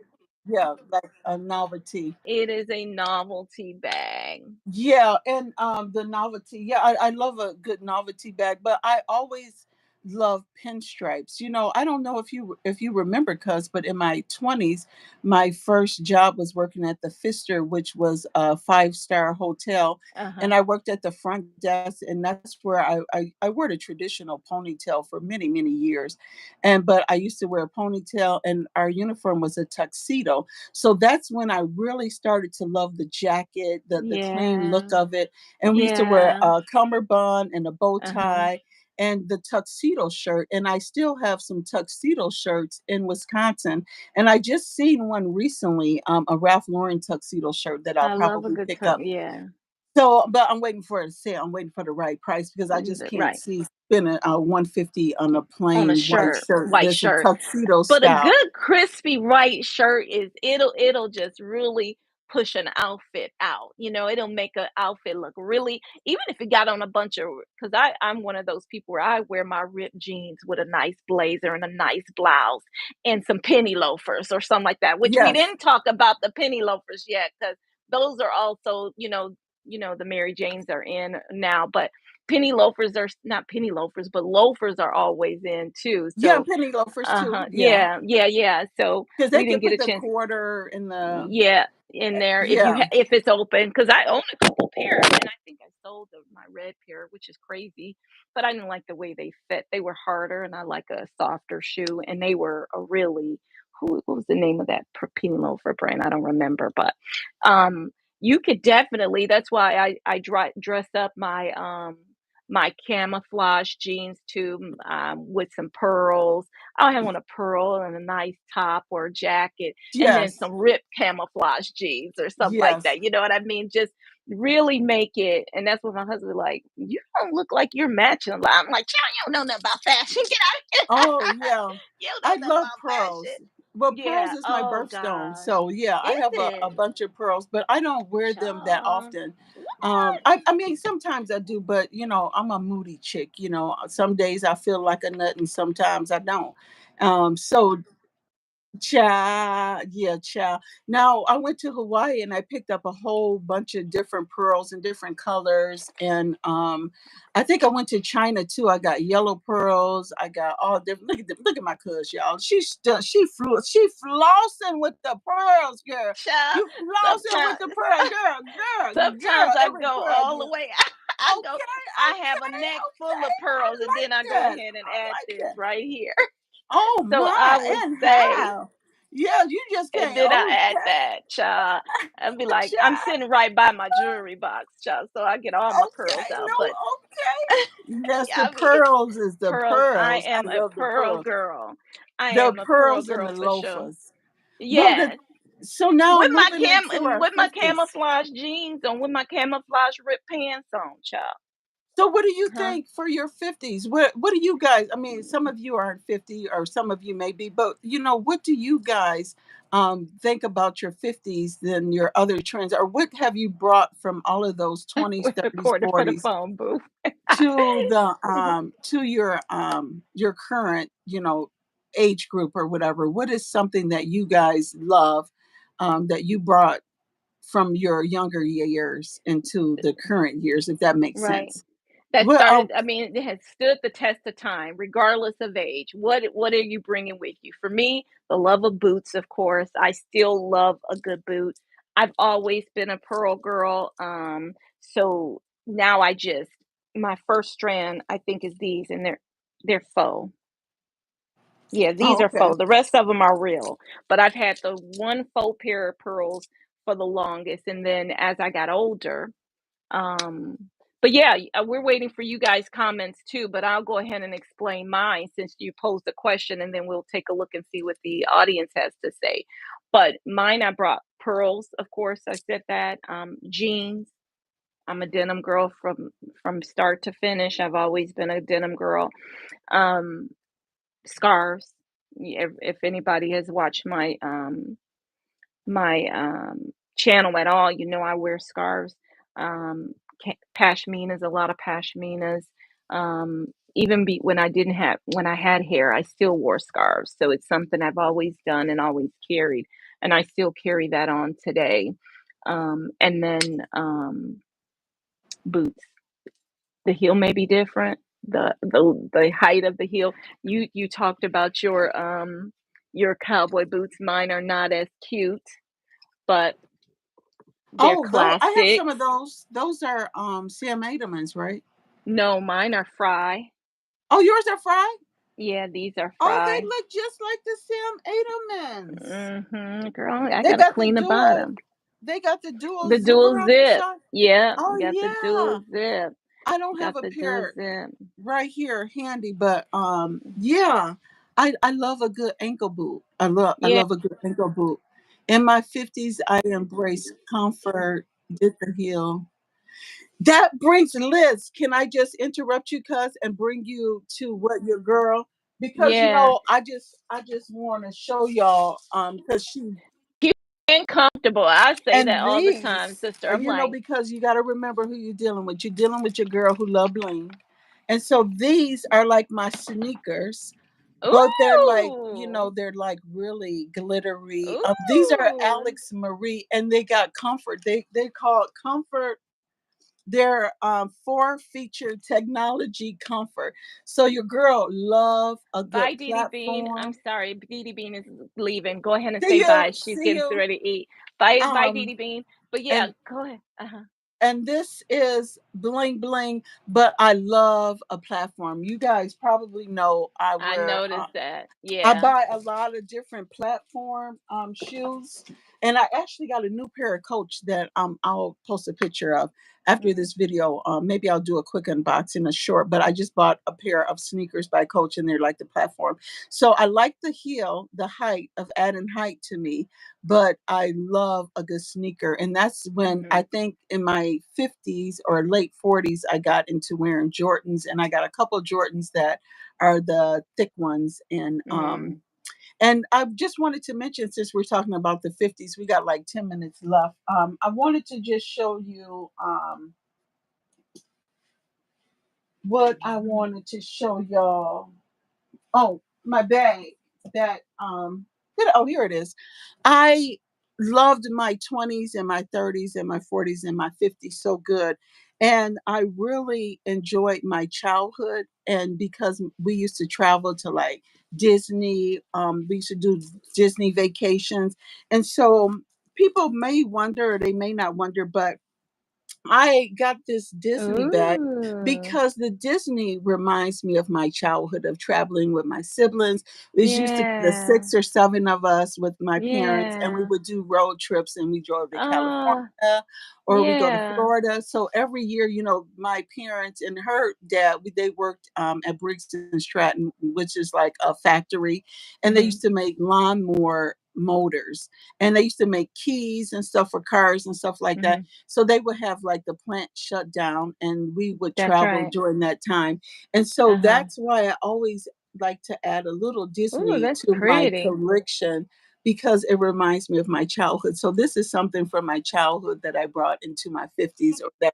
Yeah, like a novelty. it is a novelty bag. Yeah, and the novelty. Yeah, I love a good novelty bag, but I always love pinstripes. I don't know if you remember, cuz, but in my 20s, my first job was working at the Pfister, which was a five-star hotel, and Uh-huh. I worked at the front desk, and that's where I wore the traditional ponytail for many many years, and but I used to wear a ponytail, and our uniform was a tuxedo. So that's when I really started to love the jacket, the clean look Yeah. of it. And we used to wear Yeah. a cummerbund and a bow Uh-huh. tie and the tuxedo shirt. And I still have some tuxedo shirts in Wisconsin. And I just seen one recently, a Ralph Lauren tuxedo shirt that I'll I love a probably good pick tuck. up. Yeah. So, but I'm waiting for it to sale. I'm waiting for the right price because I just can't Right. see spending 150 on a On a plain white shirt, shirt white that's a shirt. tuxedo But a style. good crispy white shirt is it'll just really push an outfit out. It'll make an outfit look really even if you got on a bunch of because I'm one of those people where I wear my ripped jeans with a nice blazer and a nice blouse and some penny loafers or something like that, which we Yes. didn't talk about the penny loafers yet because those are also, the Mary Janes are in now, but penny loafers are not penny loafers, but loafers are always in too. Yeah, So penny loafers too. uh-huh. Yeah. Yeah, yeah, yeah. So Because they we can didn't get put a the chance. quarter in the Yeah, in there yeah. if it's open, because I own a couple pairs, and I think I sold my red pair, which is crazy. But I didn't like the way they fit. They were harder, and I like a softer shoe. And they were a really what was the name of that penny loafer brand? I don't remember, but um, you could definitely. That's why I dress up my camouflage jeans too, with some pearls. I'll have on a pearl and a nice top or a jacket, and then Yes. some ripped camouflage jeans or something like Yes. that. You know what I mean? Just really make it. And that's what my husband like. You don't look like you're matching. I'm like, child, you don't know nothing about fashion. Get out of Oh, here. yeah. You I don't know nothing love about fashion. pearls. Well, pearls Yeah. is my Oh birthstone. gosh. So, yeah, I Is have a it? bunch of pearls, but I don't wear them that Child. often. What? I mean, sometimes I do, but, I'm a moody chick. Some days I feel like a nut and sometimes I don't. So Child, yeah, child. Now, I went to Hawaii and I picked up a whole bunch of different pearls in different colors, and I think I went to China too. I got yellow pearls. I got all different. Look at my cuz, y'all. She flossing with the pearls, girl. Child. You flossing with Sometimes the pearl, girl. Sometimes I Every go pearl. all the You way. I go. okay, I have a okay, neck full okay. of pearls, I and then like I go that. ahead and I add like this that. right here. Oh So I my, would and say, how? Yeah, you just and can't. then I add Okay, that, child. I'd be like, I'm child. sitting right by my jewelry box, child. So I get all my pearls Okay, out. no, But okay. Yes, yeah, the I mean, pearls is the pearls. I pearls. I am a love the pearl pearls. girl. I The am a pearl pearls and girl the for sure. loafers. Well, Yes. so now With my moving into our with my 50s. camouflage jeans on, with my camouflage ripped pants on, child. So what do you Huh? think for your 50s? What do you guys, I mean, some of you aren't 50 or some of you may be, but what do you guys think about your 50s than your other trends, or what have you brought from all of those 20s, With the 30s, quarter for the 40s phone booth. to the to your current, age group or whatever? What is something that you guys love that you brought from your younger years into the current years, if that makes Right. sense? That Well, started, I mean, it has stood the test of time regardless of age. What are you bringing with you? For me, the love of boots, of course. I still love a good boot. I've always been a pearl girl. So now I just my first strand I think is these, and they're faux. Yeah, these oh, are okay. faux. The rest of them are real. But I've had the one faux pair of pearls for the longest, and then as I got older, um, but yeah, we're waiting for you guys' comments too, but I'll go ahead and explain mine since you posed the question, and then we'll take a look and see what the audience has to say. But mine, I brought pearls, of course, I said that. Jeans. I'm a denim girl from start to finish. I've always been a denim girl. Um, Scarves. If anybody has watched my channel at all, you know I wear scarves. Pashminas, a lot of pashminas. Even when I didn't have when I had hair, I still wore scarves. So it's something I've always done and always carried, and I still carry that on today. And then boots. The heel may be different. The height of the heel. You talked about your cowboy boots. Mine are not as cute, but they're Oh, though I have some of classics. those. Those are Sam Adamans, right? No, mine are fry. Oh, yours are fried? Yeah, these are Oh, they fry. look just like the Sam Adamans. Girl, I They gotta got the clean the dual. bottom. They got the dual The dual zipper on the zip. side. Yeah, Oh got the dual yeah. zip. I don't have Got a the dual pair zip. right here handy, but yeah. I love a good ankle boot. I Yeah, love a good ankle boot. In my 50s, I embrace comfort, did the heel. That brings Liz. Can I just interrupt you, cuz, and bring you to what your girl? Because yeah. I just want to show y'all because she Cute and comfortable. I say that and all the time, these sister. I'm like, because you got to remember who you're dealing with. You're dealing with your girl who love bling, and so these are like my sneakers, but they're like ooh, they're like really glittery. These are ooh. Alex Marie, and they got comfort. They call it comfort. They're four feature technology comfort. So your girl love a good Bye, Didi Bean. I'm platform. sorry, Didi Bean is leaving. Go ahead and See say you, bye. She's see getting you. ready to eat. Bye, bye, Um, Didi Bean. But yeah, and go ahead. Uh-huh. this is bling bling, but I love a platform. You guys probably know I I wear noticed that. I Yeah. buy a lot of different platform shoes, and I actually got a new pair of Coach that I'll post a picture of after Hmm. this video. Maybe I'll do a quick unboxing, a short. But I just bought a pair of sneakers by Coach, and they're like the platform. So I like the heel, the height of adding height to me, but I love a good sneaker, and that's when I Hmm. think in my 50s or late 40s I got into wearing Jordans, and I got a couple Jordans that are the thick ones. Mm. And I just wanted to mention, since we're talking about the 50s, we got like 10 minutes left. I wanted to just show you what I wanted to show y'all. Oh, my bag that oh, here it is. I loved my 20s and my 30s and my 40s and my 50s so good. And I really enjoyed my childhood, and because we used to travel to like Disney, we used to do Disney vacations. And so people may wonder, or they may not wonder, but I got this Disney bag Ooh. because the Disney reminds me of my childhood of traveling with my siblings. It used to be the Yeah. 6 or 7 of us with my parents, and we Yeah. would do road trips, and we drove to Oh, California or we go to yeah. Florida. So every year, my parents and her dad, they worked at Briggs and Stratton, which is like a factory, and they Hmm. used to make lawnmower motors, and they used to make keys and stuff for cars and stuff like that. Mhm. So they would have like the plant shut down, and we would That's travel right. during that time. And so Uh-huh. that's why I always like to add a little Ooh, Disney that's to my pretty. collection because it reminds me of my childhood. So this is something from my childhood that I brought into my 50s, or that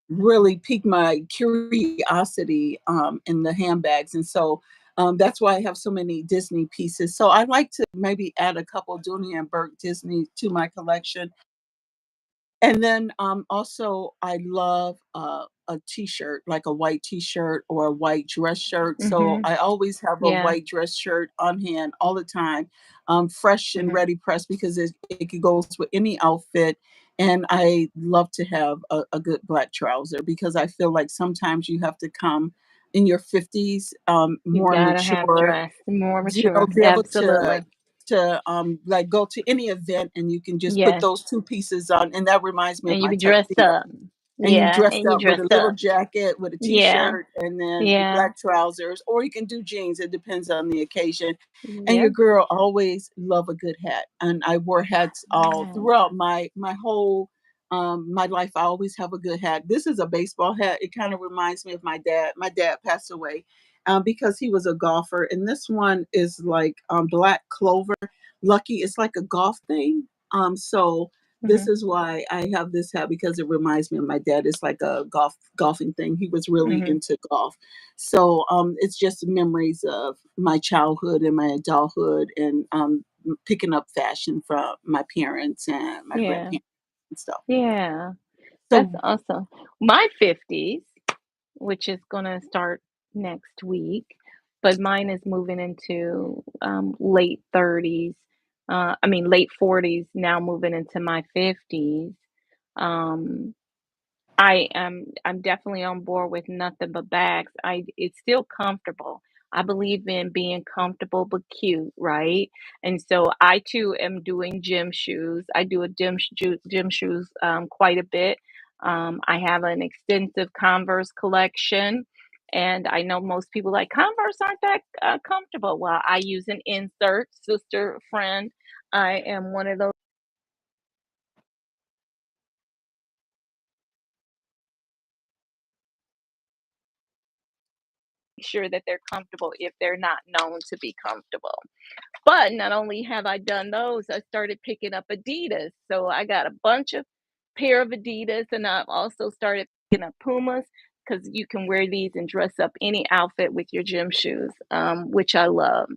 really piqued my curiosity in the handbags. And so that's why I have so many Disney pieces. So I like to maybe add a couple Dooney and Burke Disney to my collection. And then, also, I love, a T-shirt, like a white T-shirt or a white dress shirt, so Mhm. I always have a Yeah. white dress shirt on hand all the time, fresh and Mhm. ready pressed because it could goes with any outfit, and I love to have a good black trouser because I feel like sometimes you have to come in your 50s, You more gotta have mature, dress, more you know, mature. be able Absolutely. to like go to any event and you can just put Yes. those 2 pieces on, and that reminds me of And you my be dressed tuxedo. up. And you Yeah, dressed and you up with a dressed little up. jacket with a Yeah. T-shirt and then Yeah. black trousers, or you can do jeans, it depends on the occasion. And your Yep. girl always love a good hat, and I wore hats all Yes. throughout my whole, my life. I always have a good hat. This is a baseball hat. It kinda reminds me of my dad. My dad passed away, because he was a golfer, and this one is like, black clover. Lucky, it's like a golf thing. So this Mhm. is why I have this hat because it reminds me of my dad. It's like a golfing thing. He was really Mhm. into golf. So it's just memories of my childhood and my adulthood, and picking up fashion from my parents and my Yeah. grandparents and stuff. Yeah. That's So awesome. My 50s, which is gonna start next week, but mine is moving into, late 30s, I mean, late 40s, now moving into my 50s. Um, I'm definitely on board with nothing but bags. It's still comfortable. I believe in being comfortable but cute, right? And so I too am doing gym shoes. I do a gym shoes quite a bit. I have an extensive Converse collection, and I know most people like Converse aren't that comfortable. Well, I use an insert, sister, friend. I am one of those sure that they're comfortable if they're not known to be comfortable. But not only have I done those, I started picking up Adidas. So I got a bunch of pair of Adidas, and I've also started picking up Pumas because you can wear these and dress up any outfit with your gym shoes, which I love.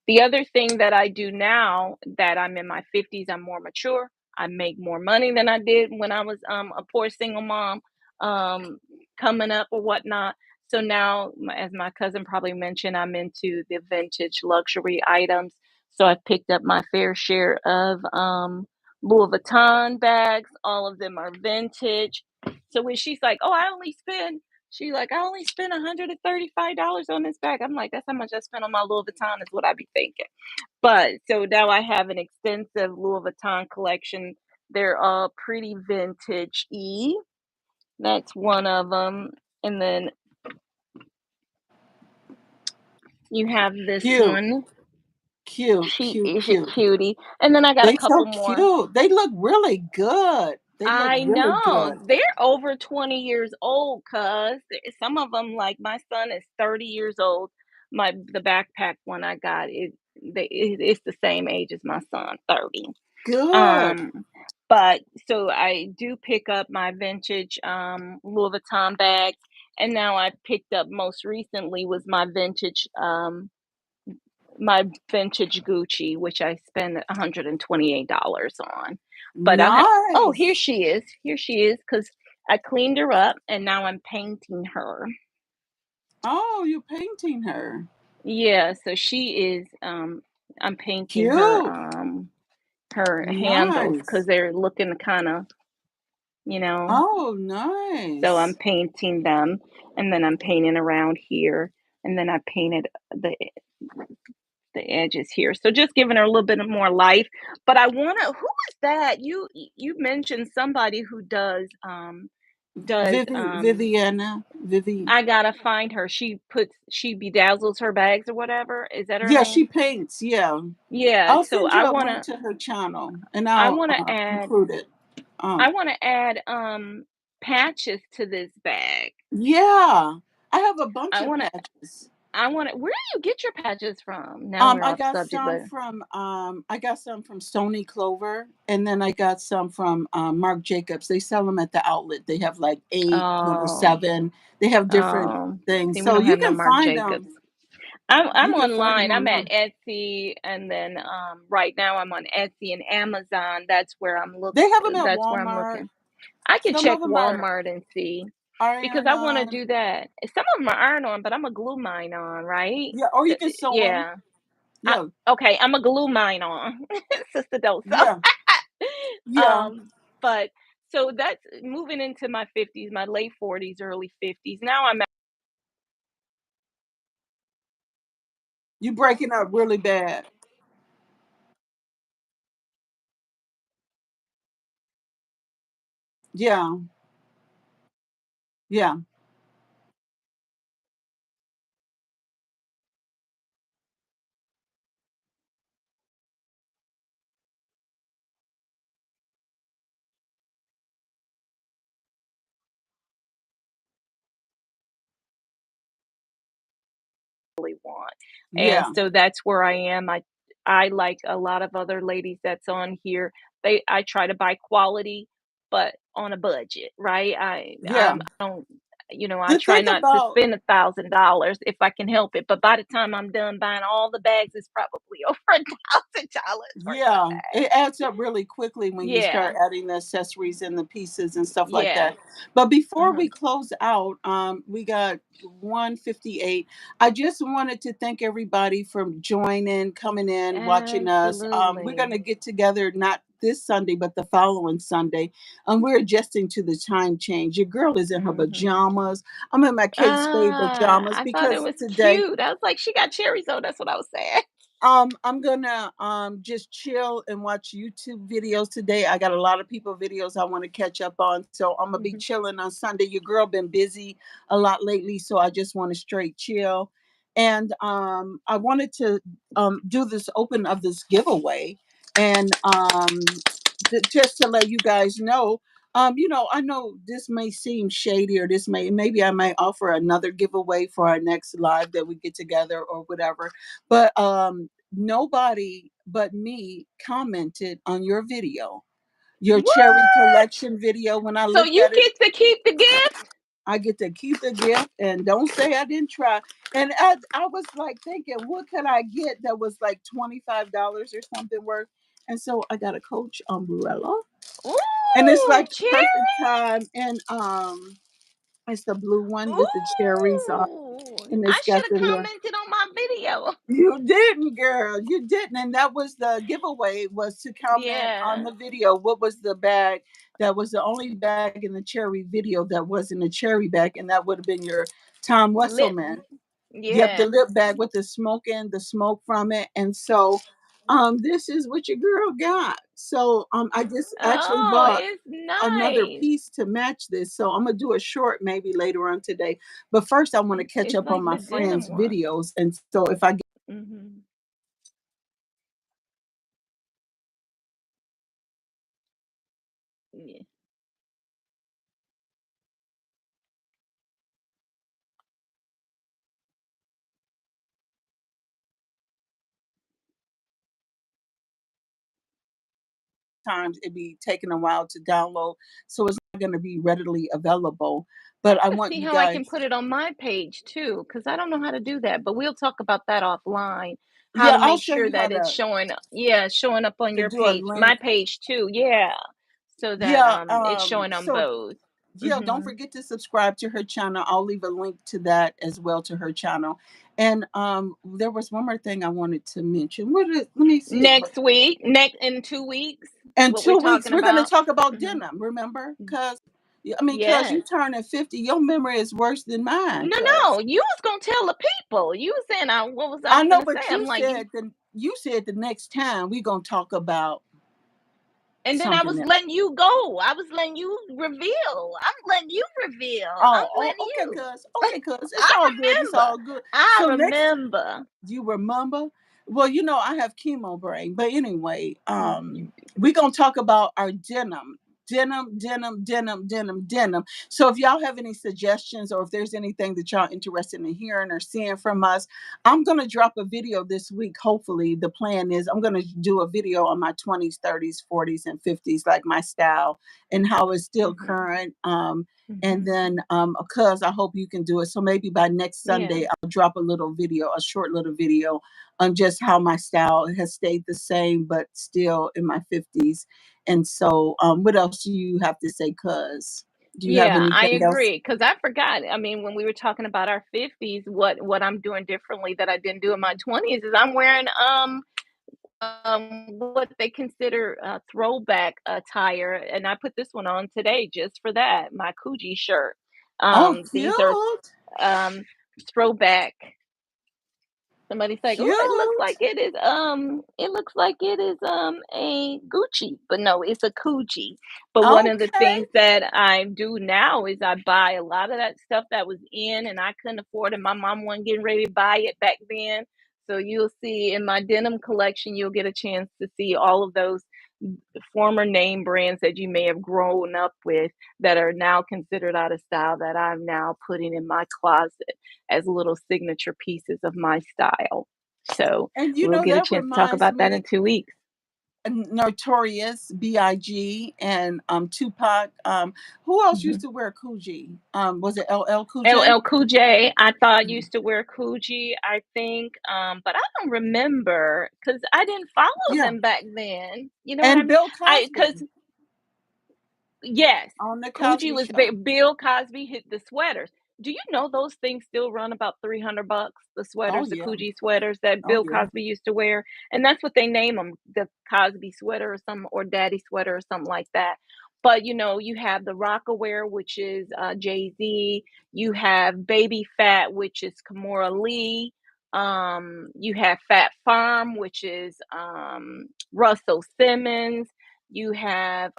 The other thing that I do now that I'm in my 50s, I'm more mature. I make more money than I did when I was a poor single mom um, coming up or whatnot. So now, as my cousin probably mentioned, I'm into the vintage luxury items. So I've picked up my fair share of Louis Vuitton bags. All of them are vintage. So when she's like, "Oh, I only spent $135 on this bag." I'm like, that's how much I spent on my Louis Vuitton, is what I be thinking. But so now I have an extensive Louis Vuitton collection. They're all pretty vintage y. That's one of them. And then you have this cute, one. cute, She cute, is a cute. cutie. And then I got a They couple so more. cute. They look really good. They look I really know. good. They're over 20 years old, cuz some of them, like my son is 30 years old. The backpack one I got it's the same age as my son, 30. Good. Um, but so I do pick up my vintage Louis Vuitton bags, and now I picked up most recently was my vintage Gucci, which I spent $128 on. But I have oh, here Nice. she is. Here she is, because I cleaned her up and now I'm painting her. Oh, you're painting her. Yeah, so she is I'm painting Cute. her handles because Nice. they're looking kind of, you know, Oh, so I'm nice. painting them, and then I'm painting around here, and then I painted the edges here. So just giving her a little bit of more life. But I want to who is that? You mentioned somebody who does does Viviana, Vivi. I gotta find her. She bedazzles her bags or whatever. Is that her Yeah, she name? paints. Yeah, Yeah. I'll So send you a link to her channel, and I I'll wanna add include it. I Um, wanna add patches to this bag. yeah, I have a bunch I of wanna patches. where do you get your patches from? Now we're off subject, but I got some from Stony Clover, and then I got some from Marc Jacobs. They sell them at the outlet. They have like eight, oh, 7. They have different things, see, we so don't you have no can Marc find Jacobs. them. I'm You can find online. them I'm at online. Etsy, and then right now I'm on Etsy and Amazon. They have them at That's where I'm Walmart. looking. I can Some of check them are Walmart and see because iron I want to on. do that. Some of them are iron on, but I'm a glue mine on, right? Yeah, or you can sew them. Yeah. Yeah, Okay, I'm a glue mine on. Sister don't so. yeah, yeah. But so that's moving into my 50s, my late 40s, early 50s. Now I'm You breaking up really bad. Yeah, yeah, really want. And yeah, so that's where I am. I like a lot of other ladies that's on here. I try to buy quality, but on a budget, right? yeah. I don't I The try thing not to about spend $1,000 if I can help it. But by the time I'm done buying all the bags, it's probably over $1,000 worth of Yeah, it bags. adds up really quickly when you start Yeah, adding the accessories and the pieces and stuff like yeah. that. But before Uh-huh. we close out, we got 158. I just wanted to thank everybody for joining, coming in, watching us. We're Absolutely. gonna get together not this Sunday, but the following Sunday. We're adjusting to the time change. Your girl is in her Mhm. pajamas. I'm in my Kate Spade pajamas I thought it because was today cute. I was like, "She got cherries on." That's what I was saying. I'm gonna just chill and watch YouTube videos today. I got a lot of people videos I want to catch up on, so I'm gonna be Mhm. chilling on Sunday. Your girl been busy a lot lately, so I just want to straight chill. And I wanted to do this open of this giveaway, and just to let you guys know. I know this may seem shady, or maybe I might offer another giveaway for our next live that we get together or whatever. But nobody but me commented on your video, your cherry What? collection video. When I So looked you at it, get to keep the gift? I get to keep the gift and don't say I didn't try. And I was like thinking, what could I get that was like $25 or something worth? And so I got a Coach umbrella, and it's Ooh, like the cherry? perfect time. And it's the blue one with the cherries on, Ooh. and I it's should got have the little. commented on my video. You didn't, girl. You didn't. And that was the giveaway, was to comment on Yeah. the video. What was the bag that was the only bag in the cherry video that wasn't a cherry bag? And that would have been your Tom Lip. Wesselman. Yep, Yeah. the lip bag with the smoke from it. And so this is what your girl got. So I just actually Oh, bought it's another nice. piece to match this. So I'm gonna do a short maybe later on today. But first I want to catch It's up on like my the denim friends' one. videos. And so if I Mhm. Yeah. times it be taking a while to download, so it's not going to be readily available. I But I gotta want see you how I can guys, put it on my page too, because I don't know how to do that. But we'll talk about that offline. How yeah, to I'll make show sure you how that it's showing, yeah, showing up on to your do a page, link. my page too. Yeah, so that Yeah, it's showing on so both. yeah, don't Mhm. forget to subscribe to her channel. I'll leave a link to that as well, to her channel. And there was one more thing I wanted to mention. Let me see it. Next week, next in 2 weeks, In what we're 2 weeks, talking we're going to about. talk about Mhm. denim. Remember? Mm. Because you Yes. turning 50, your memory is worse than mine. No, Cause no, you was gonna tell the people. You was saying, what was I I know, finna say? but I'm like, you said the next time we gonna talk about And then I something was else. letting you go. I was letting you reveal. I'm letting you reveal. I'm Oh, letting okay, you. cuz. Okay, cuz. It's I all good. It's remember. all good. I So next, remember. you remember? Well, I have chemo brain. But anyway, Mm, we're gonna talk about our denim. Denim, denim, denim, denim, denim. So if y'all have any suggestions or if there's anything that y'all interested in hearing or seeing from us, I'm gonna drop a video this week. Hopefully, the plan is I'm gonna do a video on my 20s, 30s, 40s, and 50s, like my style and how it's still mhm, current. And mhm. then, cuz I hope you can do it. So maybe by next Yeah. Sunday, I'll drop a little video, a short little video on just how my style has stayed the same, but still in my 50s. And so, what else do you have to say, cuz? Do you have Yeah, I anything else? agree. Because I forgot. I mean, when we were talking about our 50s, what I'm doing differently that I didn't do in my 20s is I'm wearing what they consider throwback attire, and I put this one on today just for that. My Coogee shirt. Oh, These are cute. um throwback. Somebody's like, "Oh, Cute. it looks like it is a Gucci," but no, it's a Coogee. But one of the Okay. things that I do now is I buy a lot of that stuff that was in and I couldn't afford it. My mom wasn't getting ready to buy it back then. So you'll see in my denim collection, you'll get a chance to see all of those former name brands that you may have grown up with that are now considered out of style that I'm now putting in my closet as little signature pieces of my style. So And we'll get a that chance to talk reminds about that me, in 2 weeks. Notorious B.I.G. and Tupac. Who else Mhm. used to wear Coogee? Was it LL Cool J? LL Cool J, I thought used to wear Coogee, I think, but I don't remember because I didn't follow Yeah. them back then. You know what I And mean? Bill I because Cosby Yes, on the Coogee Cosby was Show. Bill Cosby hit the sweaters. Do you know those things still run about 300 bucks? The Oh sweaters, the yeah. Coogee sweaters that Oh Bill yeah. Cosby used to wear, and that's what they name them, the Cosby sweater or some or Daddy sweater or something like that. But you have the Rockaware, which is Jay-Z. You have Baby Fat, which is Kamora Lee. You have Fat Farm, which is Russell Simmons. You have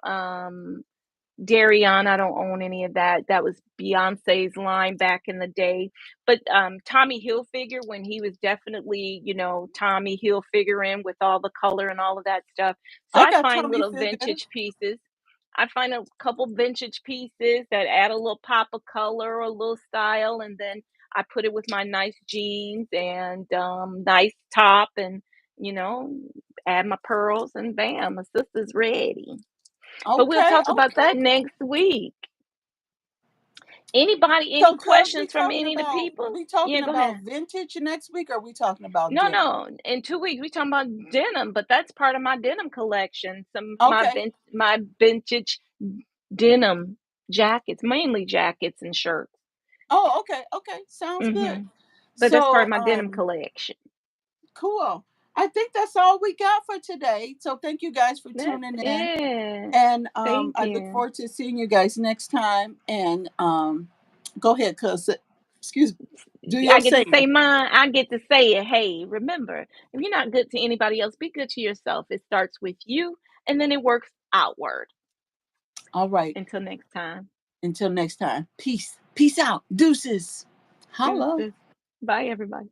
Darion, I don't own any of that. That was Beyonce's line back in the day. But Tommy Hilfiger, when he was definitely, Tommy Hilfiger with all the color and all of that stuff. So I I got find Tommy little Figured. vintage pieces. I find a couple vintage pieces that add a little pop of color or a little style, and then I put it with my nice jeans and nice top, and you know, add my pearls, and bam, my sister's ready. But we'll Okay, talk about okay. that next week. Anybody, any So, cuz questions from any of the people? we Yeah, talking go about ahead. vintage next week, or we talking about No, denim? no. In 2 weeks, we talking about denim, but that's part of my denim collection. Some of Okay. my vintage denim jackets, mainly jackets and shirts. Oh, okay, okay. Sounds good. hmm But that's part So, of my denim collection. cool. I think that's all we got for today. So, thank you guys for That's tuning in, it. and Thank I look you. forward to seeing you guys next time. And go ahead, cuz. Excuse me. Do I your get to say saying. mine. I get to say it. Hey, remember, if you're not good to anybody else, be good to yourself. It starts with you and then it works outward. All right. Until next time. Until next time. Peace. Peace out. Deuces. Holla. Deuces. Bye, everybody.